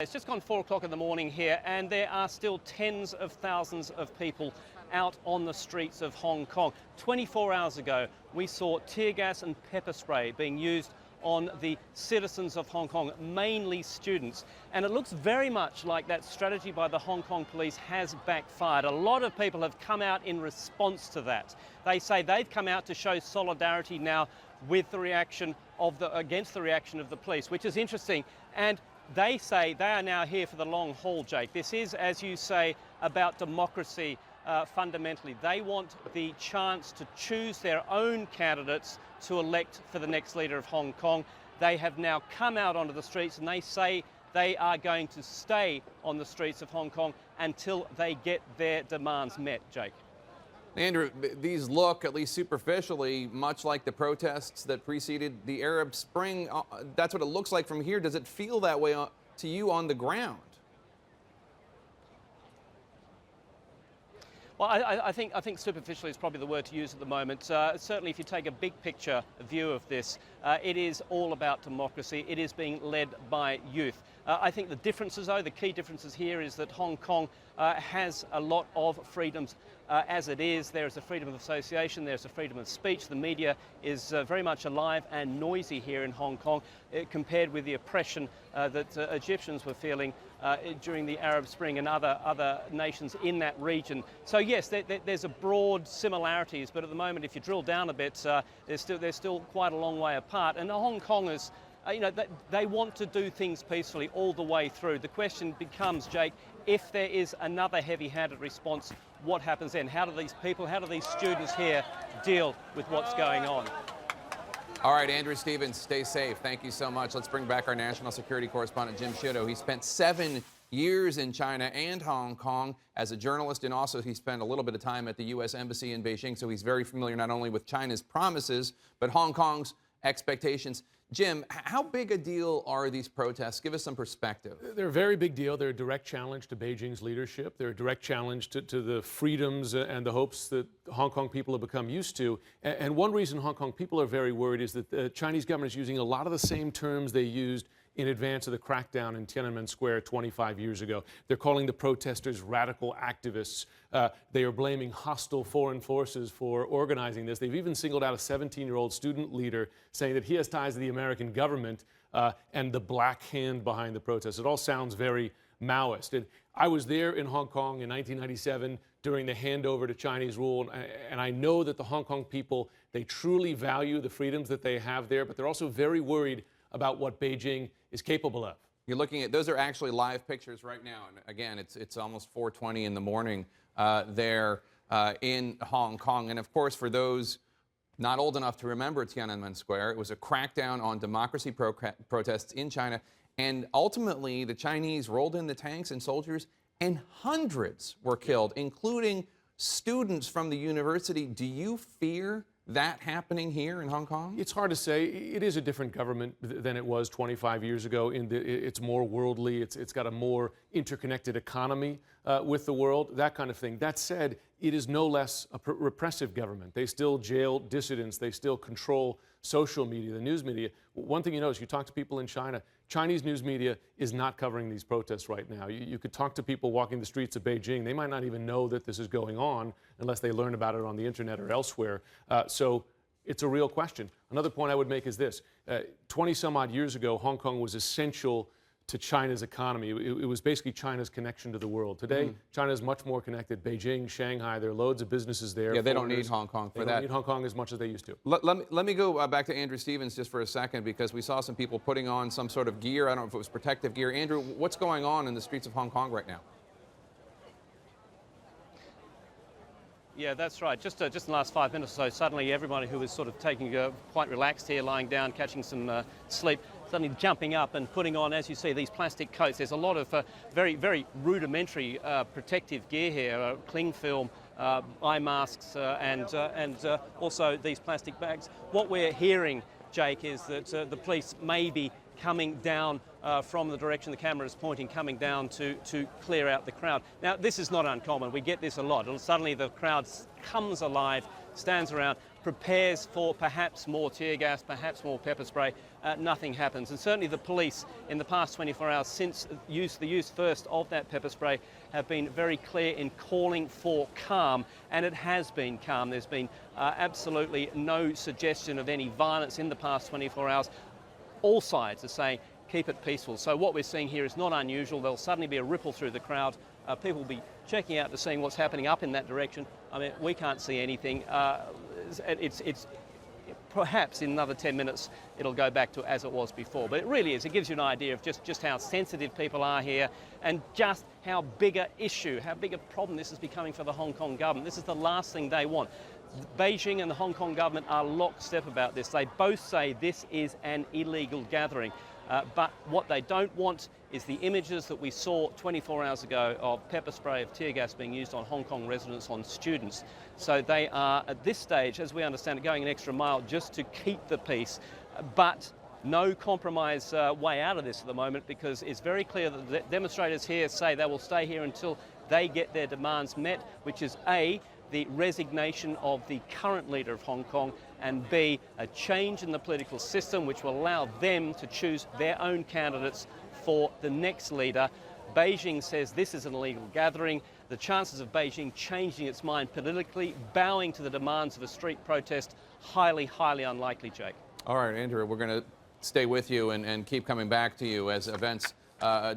It's just gone 4 o'clock in the morning here, and there are still tens of thousands of people out on the streets of Hong Kong. 24 hours ago, we saw tear gas and pepper spray being used on the citizens of Hong Kong, mainly students. And it looks very much like that strategy by the Hong Kong police has backfired. A lot of people have come out in response to that. They say they've come out to show solidarity now with the reaction of against the reaction of the police, which is interesting. And they say they are now here for the long haul, Jake. This is, as you say, about democracy fundamentally. They want the chance to choose their own candidates to elect for the next leader of Hong Kong. They have now come out onto the streets and they say they are going to stay on the streets of Hong Kong until they get their demands met, Jake. Andrew, these look, at least superficially, much like the protests that preceded the Arab Spring. That's what it looks like from here. Does it feel that way to you on the ground? Well, I think superficially is probably the word to use at the moment. Certainly, if you take a big picture view of this, it is all about democracy. It is being led by youth. I think the differences, though, the key differences here is that Hong Kong has a lot of freedoms as it is. There is a freedom of association, there's a freedom of speech. The media is very much alive and noisy here in Hong Kong compared with the oppression that Egyptians were feeling during the Arab Spring and other nations in that region. So yes, there's a broad similarities, but at the moment, if you drill down a bit, they're still quite a long way apart. And the Hong Kongers, they want to do things peacefully all the way through. The question becomes, Jake, if there is another heavy-handed response, what happens then? How do these people, how do these students here deal with what's going on? All right, Andrew Stevens, stay safe. Thank you so much. Let's bring back our national security correspondent, Jim Sciutto. He spent 7 years in China and Hong Kong as a journalist, and also he spent a little bit of time at the U.S. Embassy in Beijing, so he's very familiar not only with China's promises, but Hong Kong's expectations. Jim, how big a deal are these protests? Give us some perspective. They're a very big deal. They're a direct challenge to Beijing's leadership. They're a direct challenge to the freedoms and the hopes that Hong Kong people have become used to. And one reason Hong Kong people are very worried is that the Chinese government is using a lot of the same terms they used in advance of the crackdown in Tiananmen Square 25 years ago. They're calling the protesters radical activists. They are blaming hostile foreign forces for organizing this. They've even singled out a 17-year-old student leader saying that he has ties to the American government and the black hand behind the protests. It all sounds very Maoist. And I was there in Hong Kong in 1997 during the handover to Chinese rule, and I know that the Hong Kong people, they truly value the freedoms that they have there, but they're also very worried about what Beijing is capable of. You're looking at, those are actually live pictures right now. And again, it's almost 4:20 in the morning there in Hong Kong. And of course, for those not old enough to remember Tiananmen Square, it was a crackdown on democracy protests in China. And ultimately, the Chinese rolled in the tanks and soldiers, and hundreds were killed, including students from the university. Do you fear that happening here in Hong Kong? It's hard to say. It is a different government than it was 25 years ago. It's more worldly. It's got a more interconnected economy with the world, that kind of thing. That said, it is no less a repressive government. They still jail dissidents. They still control social media, the news media. One thing you notice, you talk to people in China, Chinese news media is not covering these protests right now. You could talk to people walking the streets of Beijing. They might not even know that this is going on unless they learn about it on the internet or elsewhere. So it's a real question. Another point I would make is this. 20 some odd years ago, Hong Kong was essential to China's economy. It was basically China's connection to the world. Today, China is much more connected. Beijing, Shanghai, there are loads of businesses there. Yeah, they don't need Hong Kong for that. They don't need Hong Kong as much as they used to. Let me go back to Andrew Stevens just for a second, because we saw some people putting on some sort of gear. I don't know if it was protective gear. Andrew, what's going on in the streets of Hong Kong right now? Yeah, that's right. Just in the last 5 minutes or so, suddenly everybody who was sort of taking quite relaxed here, lying down, catching some sleep, suddenly jumping up and putting on, as you see, these plastic coats. There's a lot of very, very rudimentary protective gear here, cling film, eye masks, and also these plastic bags. What we're hearing, Jake, is that the police may be coming down from the direction the camera is pointing, coming down to clear out the crowd. Now, this is not uncommon. We get this a lot. Suddenly the crowd comes alive, stands around. prepares for perhaps more tear gas, perhaps more pepper spray, nothing happens. And certainly the police in the past 24 hours since the use first of that pepper spray have been very clear in calling for calm, and it has been calm. There's been absolutely no suggestion of any violence in the past 24 hours. All sides are saying keep it peaceful. So what we're seeing here is not unusual. There'll suddenly be a ripple through the crowd. People will be checking out to seeing what's happening up in that direction. I mean, we can't see anything. It's perhaps in another 10 minutes it'll go back to as it was before. But it really is. It gives you an idea of just how sensitive people are here, and just how big a issue, how big a problem this is becoming for the Hong Kong government. This is the last thing they want. Beijing and the Hong Kong government are lockstep about this. They both say this is an illegal gathering. But what they don't want is the images that we saw 24 hours ago of pepper spray, of tear gas being used on Hong Kong residents, on students. So they are, at this stage, as we understand it, going an extra mile just to keep the peace. But no compromise way out of this at the moment, because it's very clear that the demonstrators here say they will stay here until they get their demands met, which is A, the resignation of the current leader of Hong Kong, and B, a change in the political system which will allow them to choose their own candidates for the next leader. Beijing says this is an illegal gathering. The chances of Beijing changing its mind politically, bowing to the demands of a street protest, highly, highly unlikely, Jake. All right, Andrew, we're going to stay with you and keep coming back to you as events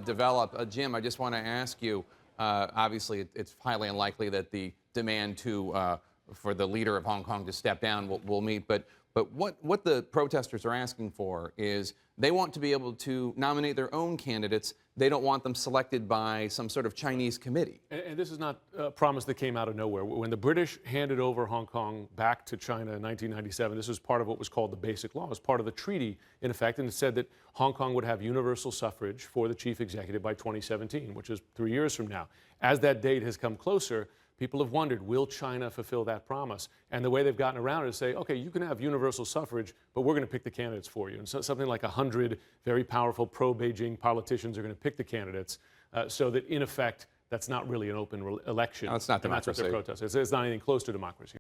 develop. Jim, I just want to ask you, obviously it's highly unlikely that the demand for the leader of Hong Kong to step down will meet, but what the protesters are asking for is they want to be able to nominate their own candidates. They don't want them selected by some sort of Chinese committee. And this is not a promise that came out of nowhere. When the British handed over Hong Kong back to China in 1997, this was part of what was called the Basic Law. It was part of the treaty, in effect, and it said that Hong Kong would have universal suffrage for the chief executive by 2017, which is 3 years from now. As that date has come closer, people have wondered, will China fulfill that promise? And the way they've gotten around it is say, okay, you can have universal suffrage, but we're going to pick the candidates for you. And so something like 100 very powerful pro-Beijing politicians are going to pick the candidates, so that in effect, that's not really an open election. No, it's not democracy. That's what they're protesting. It's not anything close to democracy.